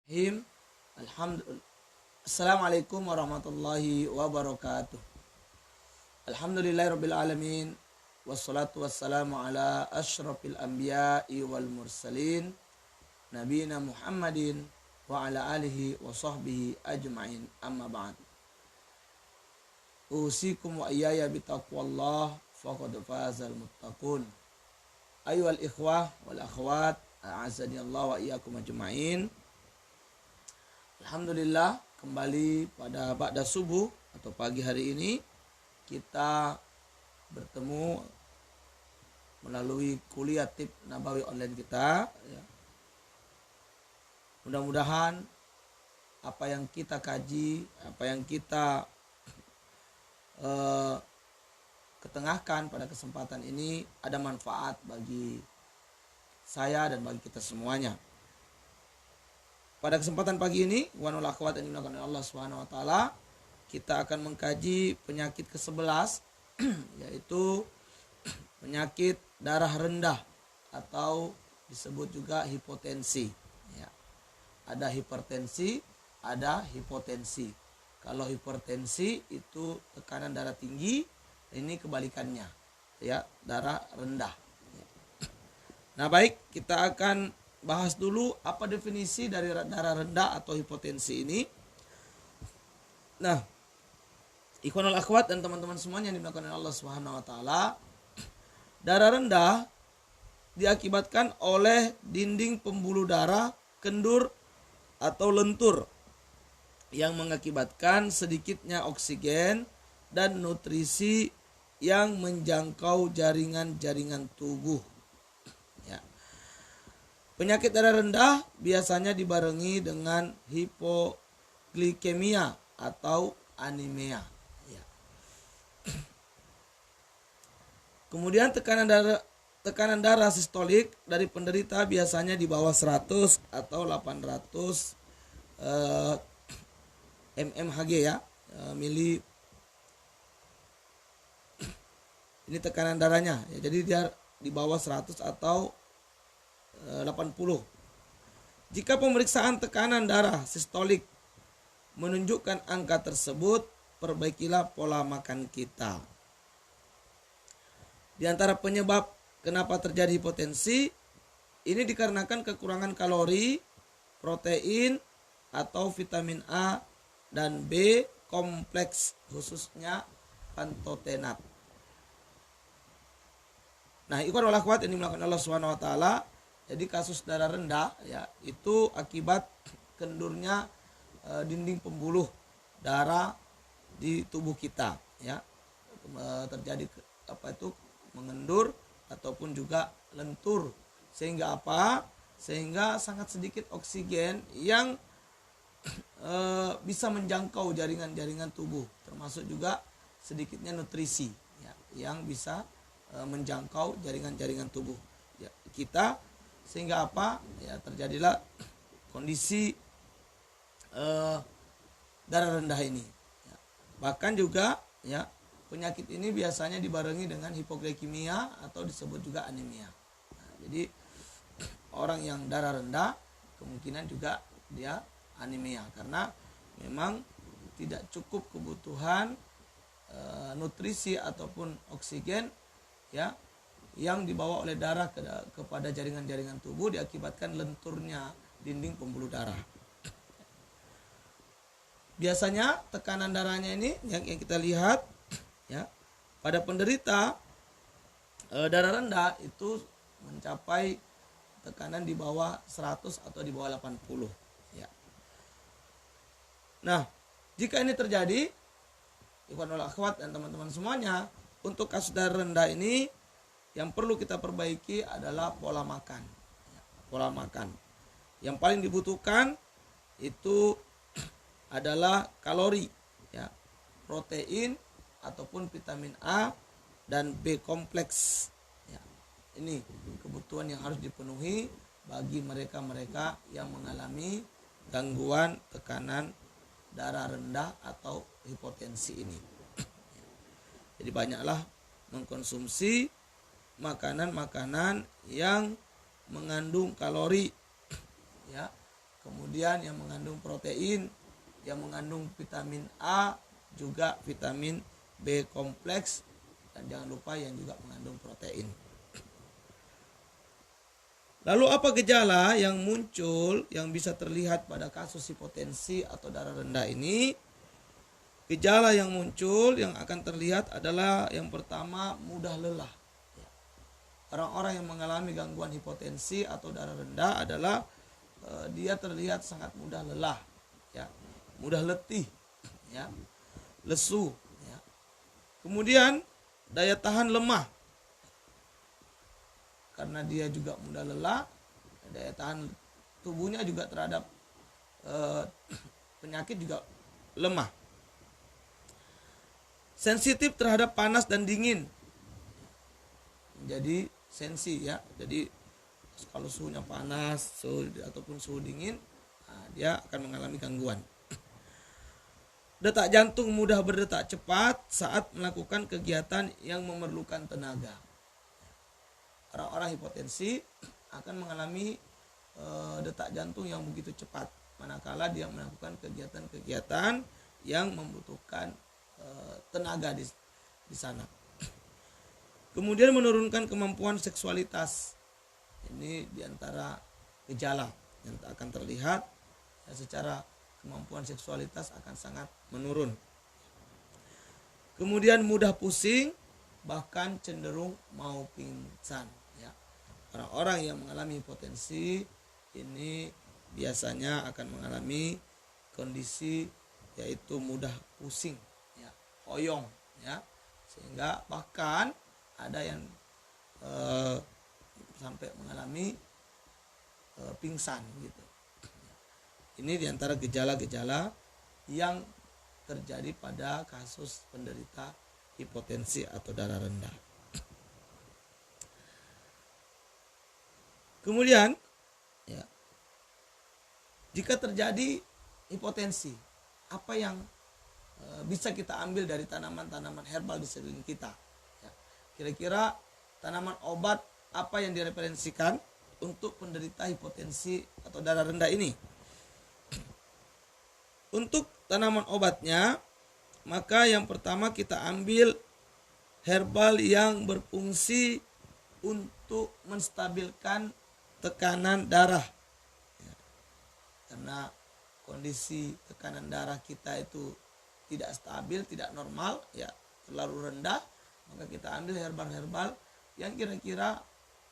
Bismillahirrahmanirrahim. Assalamualaikum warahmatullahi wabarakatuh. Alhamdulillahirabbil alamin wassalatu wassalamu ala asyrafil anbiya'i wal mursalin nabiyina Muhammadin wa ala alihi wa sahbihi ajma'in, amma ba'd. Usikum wa iyaya bitaqwallah faqad fazal muttaqun. Ayyuhal ikhwah wal akhwat, a'azzani Allah wa iyyakum ajma'in. Alhamdulillah, kembali pada ba'da subuh atau pagi hari ini kita bertemu melalui kuliah Tib Nabawi online kita ya. Mudah-mudahan apa yang kita kaji, apa yang kita ketengahkan pada kesempatan ini ada manfaat bagi saya dan bagi kita semuanya. Pada kesempatan pagi ini, wanul akhwat yang dimuliakan oleh Allah Subhanahu wa taala, kita akan mengkaji penyakit ke-11 yaitu penyakit darah rendah atau disebut juga hipotensi ya. Ada hipertensi, ada hipotensi. Kalau hipertensi itu tekanan darah tinggi, ini kebalikannya ya, darah rendah ya. Nah, baik, kita akan bahas dulu apa definisi dari darah rendah atau hipotensi ini. Nah, ikhwanul akhwat dan teman-teman semuanya yang dimuliakan oleh Allah Subhanahu wa taala, darah rendah diakibatkan oleh dinding pembuluh darah kendur atau lentur yang mengakibatkan sedikitnya oksigen dan nutrisi yang menjangkau jaringan-jaringan tubuh. Penyakit darah rendah biasanya dibarengi dengan hipoglikemia atau anemia. Ya. Kemudian tekanan darah sistolik dari penderita biasanya di bawah 100 atau 800 mmHg ya, mili. Ini tekanan darahnya ya, jadi dia di bawah 100 atau 80. Jika pemeriksaan tekanan darah sistolik menunjukkan angka tersebut, perbaikilah pola makan kita. Di antara penyebab kenapa terjadi hipotensi, ini dikarenakan kekurangan kalori, protein, atau vitamin A dan B kompleks, khususnya pantotenat. Nah, ikhwan wal akhwat yang dimulakan Allah Subhanahu wa taala, jadi kasus darah rendah ya itu akibat kendurnya dinding pembuluh darah di tubuh kita ya. Terjadi mengendur ataupun juga lentur, sehingga sehingga sangat sedikit oksigen yang bisa menjangkau jaringan-jaringan tubuh, termasuk juga sedikitnya nutrisi ya, yang bisa menjangkau jaringan-jaringan tubuh ya, kita, sehingga ya terjadilah kondisi darah rendah ini ya. Bahkan juga ya, penyakit ini biasanya dibarengi dengan hipoglikemia atau disebut juga anemia. Nah, jadi orang yang darah rendah kemungkinan juga dia anemia karena memang tidak cukup kebutuhan nutrisi ataupun oksigen ya yang dibawa oleh darah kepada jaringan-jaringan tubuh, diakibatkan lenturnya dinding pembuluh darah. Biasanya tekanan darahnya ini yang kita lihat ya, pada penderita darah rendah itu mencapai tekanan di bawah 100 atau di bawah 80 ya. Nah, jika ini terjadi, ikhwanul akhwat dan teman-teman semuanya, untuk kasus darah rendah ini yang perlu kita perbaiki adalah pola makan. Pola makan. Yang paling dibutuhkan itu adalah kalori, ya, protein ataupun vitamin A dan B kompleks. Ya, ini kebutuhan yang harus dipenuhi bagi mereka-mereka yang mengalami gangguan tekanan darah rendah atau hipotensi ini. Jadi banyaklah mengkonsumsi makanan-makanan yang mengandung kalori ya, kemudian yang mengandung protein, yang mengandung vitamin A, juga vitamin B kompleks, dan jangan lupa yang juga mengandung protein. Lalu apa gejala yang muncul yang bisa terlihat pada kasus hipotensi atau darah rendah ini? Gejala yang muncul yang akan terlihat adalah yang pertama, mudah lelah. Orang-orang yang mengalami gangguan hipotensi atau darah rendah adalah dia terlihat sangat mudah lelah, ya, mudah letih, ya, lesu, ya. Kemudian daya tahan lemah, karena dia juga mudah lelah, daya tahan tubuhnya juga terhadap penyakit juga lemah. Sensitif terhadap panas dan dingin, menjadi sensi, ya. Jadi kalau suhunya panas ataupun suhu dingin, dia akan mengalami gangguan. Detak jantung mudah berdetak cepat saat melakukan kegiatan yang memerlukan tenaga. Orang-orang hipotensi akan mengalami detak jantung yang begitu cepat manakala dia melakukan kegiatan-kegiatan yang membutuhkan tenaga di sana. Kemudian menurunkan kemampuan seksualitas. Ini diantara gejala yang akan terlihat, ya, secara kemampuan seksualitas akan sangat menurun. Kemudian mudah pusing, bahkan cenderung mau pingsan, ya. Orang-orang yang mengalami hipotensi ini biasanya akan mengalami kondisi yaitu mudah pusing, ya, oyong, ya, sehingga bahkan ada yang sampai mengalami pingsan, gitu. Ini diantara gejala-gejala yang terjadi pada kasus penderita hipotensi atau darah rendah. Kemudian, ya, jika terjadi hipotensi, apa yang bisa kita ambil dari tanaman-tanaman herbal di sekeliling kita? Ya, kira-kira tanaman obat apa yang direferensikan untuk penderita hipotensi atau darah rendah ini? Untuk tanaman obatnya, maka yang pertama kita ambil herbal yang berfungsi untuk menstabilkan tekanan darah, ya. Karena kondisi tekanan darah kita itu tidak stabil, tidak normal, ya, terlalu rendah, maka kita ambil herbal-herbal yang kira-kira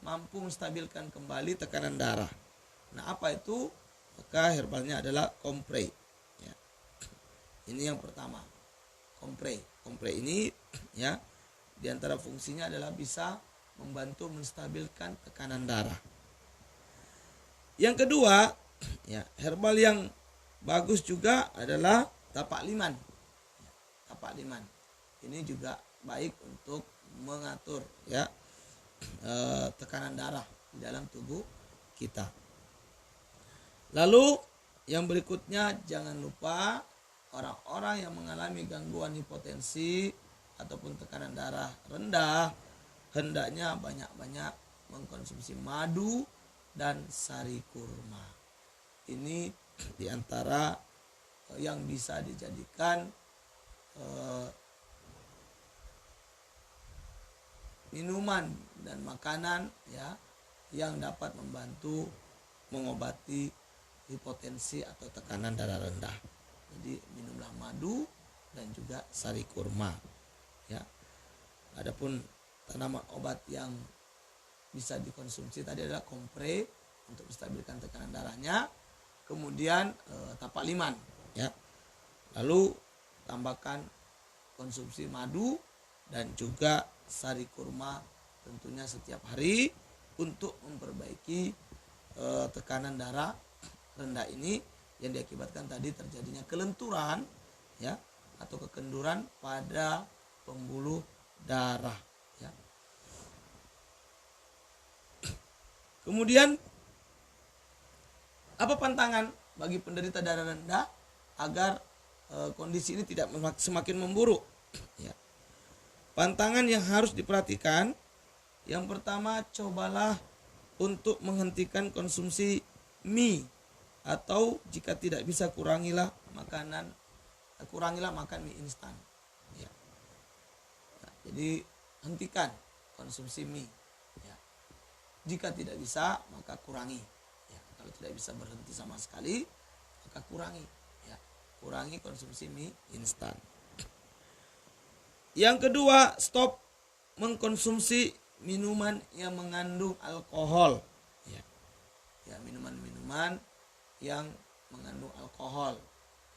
mampu menstabilkan kembali tekanan darah. Nah, apa itu? Maka herbalnya adalah kompre. Ya. Ini yang pertama, kompre. Kompre ini, ya, diantara fungsinya adalah bisa membantu menstabilkan tekanan darah. Yang kedua, ya, herbal yang bagus juga adalah tapak liman. Ya, tapak liman ini juga baik untuk mengatur, ya, tekanan darah di dalam tubuh kita. Lalu yang berikutnya, jangan lupa orang-orang yang mengalami gangguan hipotensi ataupun tekanan darah rendah hendaknya banyak-banyak mengkonsumsi madu dan sari kurma. Ini diantara yang bisa dijadikan minuman dan makanan, ya, yang dapat membantu mengobati hipotensi atau tekanan darah rendah. Jadi minumlah madu dan juga sari kurma, ya. Adapun tanaman obat yang bisa dikonsumsi tadi adalah kompre untuk menstabilkan tekanan darahnya, kemudian tapak liman, ya. Lalu tambahkan konsumsi madu dan juga sari kurma tentunya setiap hari untuk memperbaiki tekanan darah rendah ini yang diakibatkan tadi terjadinya kelenturan, ya, atau kekenduran pada pembuluh darah, ya. Kemudian apa pantangan bagi penderita darah rendah agar kondisi ini tidak semakin memburuk, ya. Pantangan yang harus diperhatikan, yang pertama, cobalah untuk menghentikan konsumsi mie, Atau jika tidak bisa kurangilah makan mie instan. Ya. Nah, jadi hentikan konsumsi mie. Ya. Jika tidak bisa maka kurangi. Ya. Kalau tidak bisa berhenti sama sekali maka kurangi. Ya. Kurangi konsumsi mie instan. Yang kedua, stop mengkonsumsi minuman yang mengandung alkohol. Ya, minuman-minuman yang mengandung alkohol,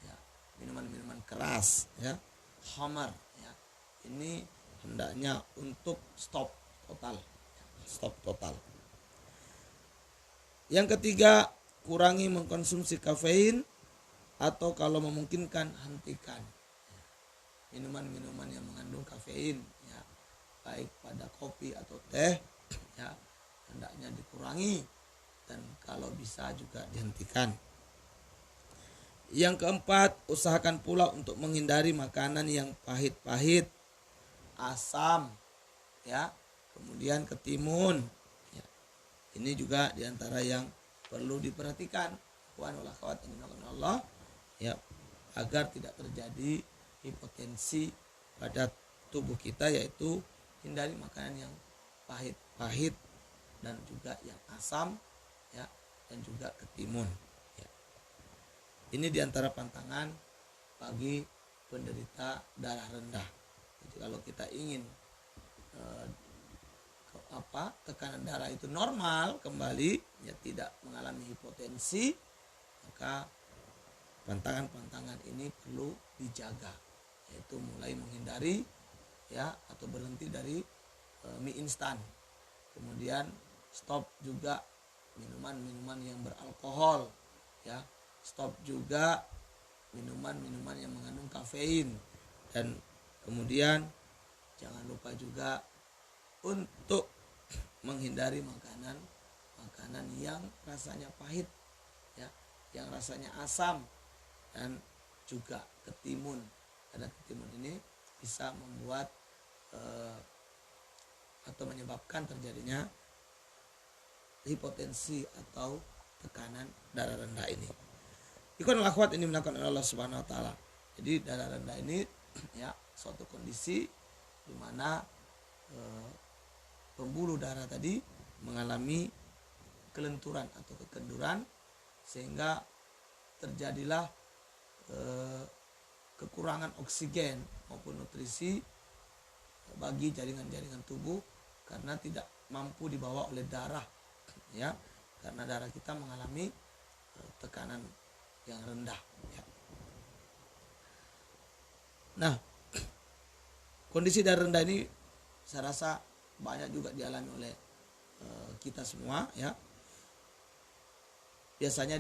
ya, minuman-minuman keras, ya, khamar, ya, ini hendaknya untuk stop total. Yang ketiga, kurangi mengkonsumsi kafein atau kalau memungkinkan hentikan minuman-minuman yang mengandung kafein, ya, baik pada kopi atau teh, ya, hendaknya dikurangi dan kalau bisa juga dihentikan. Yang keempat, usahakan pula untuk menghindari makanan yang pahit-pahit, asam, ya, kemudian ketimun. Ya. Ini juga diantara yang perlu diperhatikan, Allah, ya, agar tidak terjadi hipotensi pada tubuh kita, yaitu hindari makanan yang pahit-pahit dan juga yang asam, ya, dan juga ketimun. Ya. Ini diantara pantangan bagi penderita darah rendah. Jadi kalau kita ingin tekanan darah itu normal kembali, ya, tidak mengalami hipotensi, maka pantangan-pantangan ini perlu dijaga, yaitu mulai menghindari, ya, atau berhenti dari mie instan. Kemudian stop juga minuman-minuman yang beralkohol, ya, stop juga minuman-minuman yang mengandung kafein, dan kemudian jangan lupa juga untuk menghindari makanan yang rasanya pahit, ya, yang rasanya asam, dan juga ketimun, karena ketimun ini bisa membuat atau menyebabkan terjadinya hipotensi atau tekanan darah rendah ini. Ikhwanul akhwat ini melakukan oleh Allah Subhanahu wa taala. Jadi darah rendah ini, ya, suatu kondisi di mana pembuluh darah tadi mengalami kelenturan atau kekenduran, sehingga terjadilah kekurangan oksigen maupun nutrisi bagi jaringan-jaringan tubuh karena tidak mampu dibawa oleh darah, ya, karena darah kita mengalami tekanan yang rendah, ya. Nah, kondisi darah rendah ini saya rasa banyak juga dialami oleh kita semua, ya. Biasanya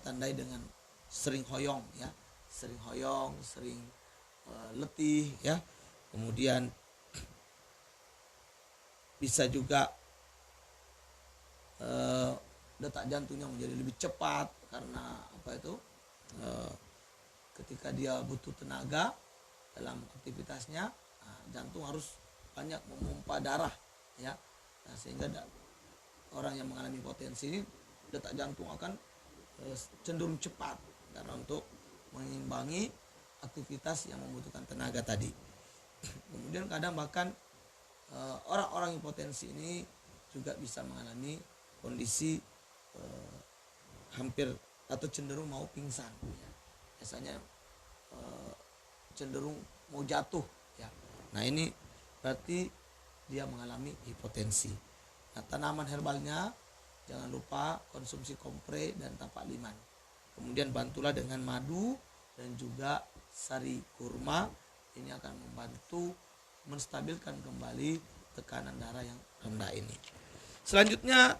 tandai dengan sering hoyong, ya, sering letih, ya. Kemudian bisa juga detak jantungnya menjadi lebih cepat karena ketika dia butuh tenaga dalam aktivitasnya, jantung harus banyak memompa darah, ya. Nah, sehingga orang yang mengalami hipotensi ini detak jantung akan cenderung cepat karena untuk mengimbangi aktivitas yang membutuhkan tenaga tadi. Kemudian kadang bahkan orang-orang hipotensi ini juga bisa mengalami kondisi hampir atau cenderung mau pingsan, ya. Biasanya cenderung mau jatuh, ya. Nah, ini berarti dia mengalami hipotensi. Nah, tanaman herbalnya jangan lupa konsumsi kompre dan tapak liman. Kemudian bantulah dengan madu dan juga sari kurma. Ini akan membantu menstabilkan kembali tekanan darah yang rendah ini. Selanjutnya,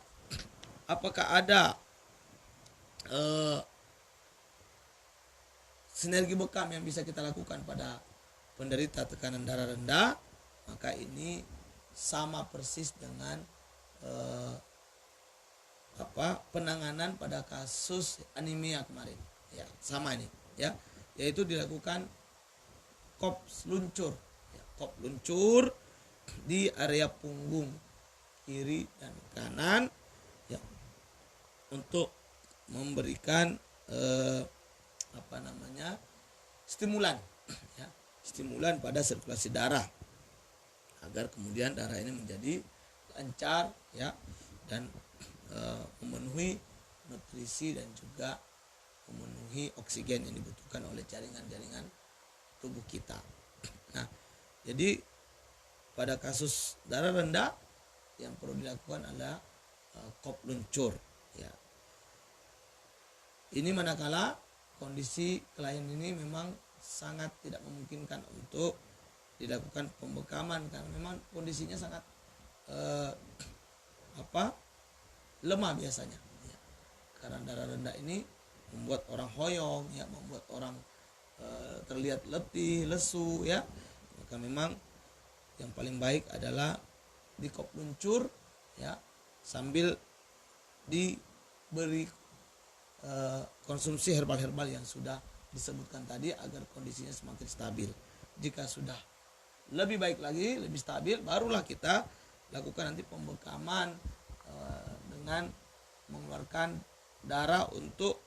apakah ada sinergi bekam yang bisa kita lakukan pada penderita tekanan darah rendah? Maka ini sama persis dengan penanganan pada kasus anemia kemarin, ya, sama ini, ya, yaitu dilakukan kops luncur, ya, kop luncur di area punggung kiri dan kanan, ya, untuk memberikan stimulan ya, stimulan pada sirkulasi darah agar kemudian darah ini menjadi lancar ya, dan memenuhi nutrisi dan juga memenuhi oksigen yang dibutuhkan oleh jaringan-jaringan tubuh kita. Nah, jadi pada kasus darah rendah yang perlu dilakukan adalah kop luncur ya. Ini manakala kondisi klien ini memang sangat tidak memungkinkan untuk dilakukan pembekaman karena memang kondisinya sangat lemah biasanya ya. Karena darah rendah ini membuat orang hoyong ya, membuat orang terlihat letih, lesu ya. Maka memang yang paling baik adalah di kop luncur ya, sambil diberi konsumsi herbal-herbal yang sudah disebutkan tadi agar kondisinya semakin stabil. Jika sudah lebih baik lagi, lebih stabil, barulah kita lakukan nanti pembekaman dengan mengeluarkan darah untuk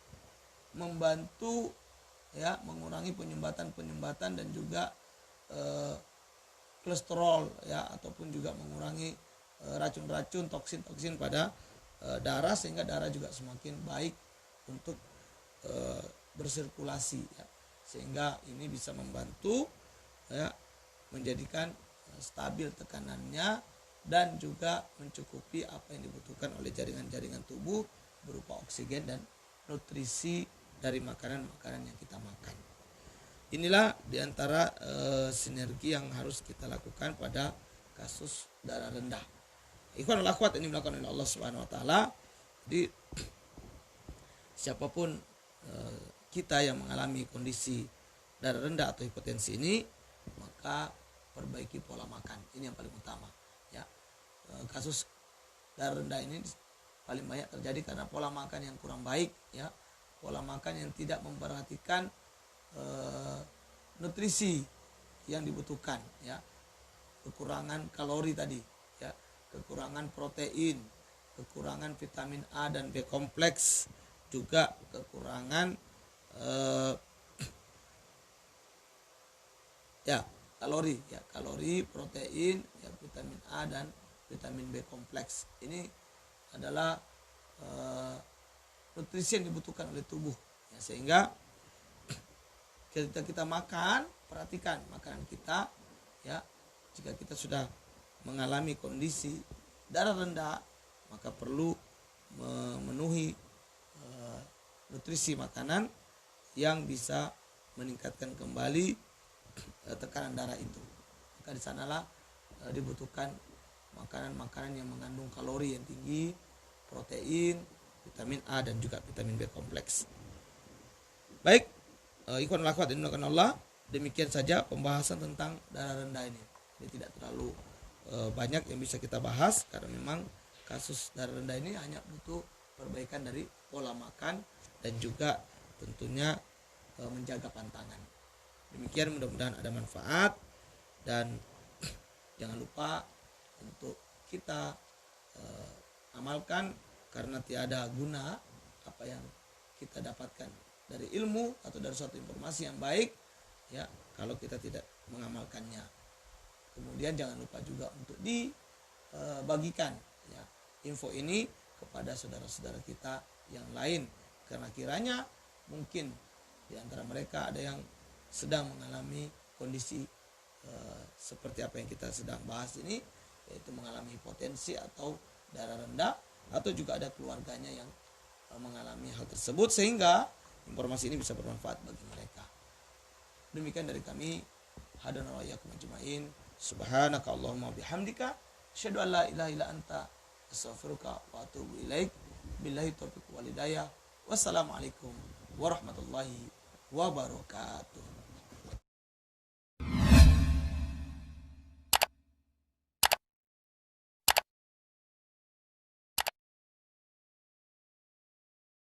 membantu ya, mengurangi penyumbatan dan juga kolesterol ya, ataupun juga mengurangi racun-racun, toksin-toksin pada darah, sehingga darah juga semakin baik untuk bersirkulasi ya, sehingga ini bisa membantu ya, menjadikan stabil tekanannya dan juga mencukupi apa yang dibutuhkan oleh jaringan-jaringan tubuh berupa oksigen dan nutrisi dari makanan-makanan yang kita makan. Inilah diantara sinergi yang harus kita lakukan pada kasus darah rendah. Ikhwanul akhwat, ini dilakukan oleh Allah Subhanahu wa taala. Jadi siapapun kita yang mengalami kondisi darah rendah atau hipertensi ini, maka perbaiki pola makan. Ini yang paling utama ya. Kasus darah rendah ini paling banyak terjadi karena pola makan yang kurang baik ya, pola makan yang tidak memperhatikan nutrisi yang dibutuhkan ya, kekurangan kalori tadi ya, kekurangan protein, kekurangan vitamin A dan B kompleks, juga kekurangan kalori, protein, ya, vitamin A dan vitamin B kompleks. Ini adalah nutrisi yang dibutuhkan oleh tubuh ya, sehingga ketika kita makan, perhatikan makanan kita ya. Jika kita sudah mengalami kondisi darah rendah, maka perlu memenuhi nutrisi makanan yang bisa meningkatkan kembali tekanan darah itu. Maka di sanalah dibutuhkan makanan-makanan yang mengandung kalori yang tinggi, protein, vitamin A dan juga vitamin B kompleks. Baik, ikhwan lakwat ini melakukan Allah. Demikian saja pembahasan tentang darah rendah ini. Jadi tidak terlalu banyak yang bisa kita bahas karena memang kasus darah rendah ini hanya butuh perbaikan dari pola makan dan juga tentunya menjaga pantangan. Demikian, mudah-mudahan ada manfaat, dan jangan lupa untuk kita amalkan, karena tiada guna apa yang kita dapatkan dari ilmu atau dari suatu informasi yang baik ya kalau kita tidak mengamalkannya. Kemudian jangan lupa juga untuk dibagikan ya info ini kepada saudara-saudara kita yang lain, karena kiranya mungkin di antara mereka ada yang sedang mengalami kondisi seperti apa yang kita sedang bahas ini, yaitu mengalami hipotensi atau darah rendah, atau juga ada keluarganya yang mengalami hal tersebut, sehingga informasi ini bisa bermanfaat bagi mereka. Demikian dari kami, hadana wa iyyakum ajmain. Subhanaka Allahumma bihamdika asyhadu an la ilaha illa anta astaghfiruka wa atubu ilaik. Billahi taufiq wal hidayah. Wassalamualaikum warahmatullahi wabarakatuh.